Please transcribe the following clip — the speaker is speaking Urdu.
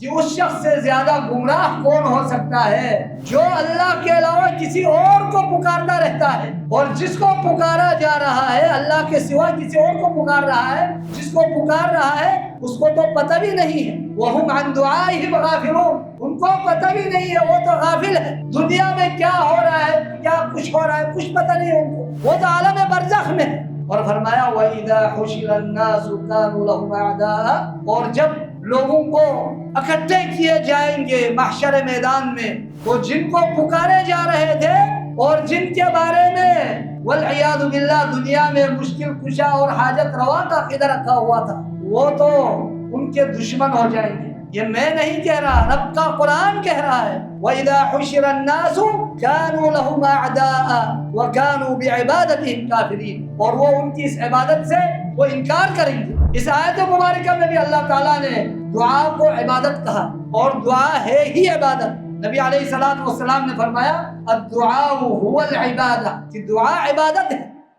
کہ اس شخص سے زیادہ گمراہ کون ہو سکتا ہے جو اللہ کے علاوہ کسی اور کو پکارتا رہتا ہے، اور جس کو پکارا جا رہا ہے اللہ کے سوا کسی اور کو پکار رہا ہے، جس کو پکار رہا ہے اس کو تو پتہ بھی نہیں ہے۔ وَهُمْ عَنْ دُعَائِهِمْ غَافِلُونَ، ان کو پتہ بھی نہیں ہے، وہ تو غافل ہے، دنیا میں کیا ہو رہا ہے، کیا کچھ ہو رہا ہے کچھ پتہ نہیں ان کو، وہ تو عالم برزخ میں ہے۔ اور فرمایا وَإِذَا حُشِرَ النَّاسُ كَانُوا لَهُمْ أَعْدَاءً، اور جب لوگوں کو اکٹھے کیے جائیں گے محشر میدان میں، وہ جن کو پکارے جا رہے تھے اور جن کے بارے میں والعیاذ باللہ دنیا میں مشکل کشا اور حاجت روا کا عقیدہ رکھا ہوا تھا، وہ تو ان کے دشمن ہو جائیں گے۔ یہ میں نہیں کہہ رہا، رب کا قرآن کہہ رہا ہے وَإِذَا حُشِرَ النَّاسُ كَانُوا لَهُمْ أَعْدَاءً وَكَانُوا بِعِبَادَتِهِمْ كَافِرِينَ، اور وہ ان کی اس عبادت سے وہ انکار کریں گے۔ اس آیت مبارکہ میں بھی اللہ تعالیٰ نے دعا کو عبادت کہا، اور دعا ہے ہی عبادت۔ نبی علیہ السلام نے فرمایا الدعاء هو العبادہ، کہ دعا عبادت ہے۔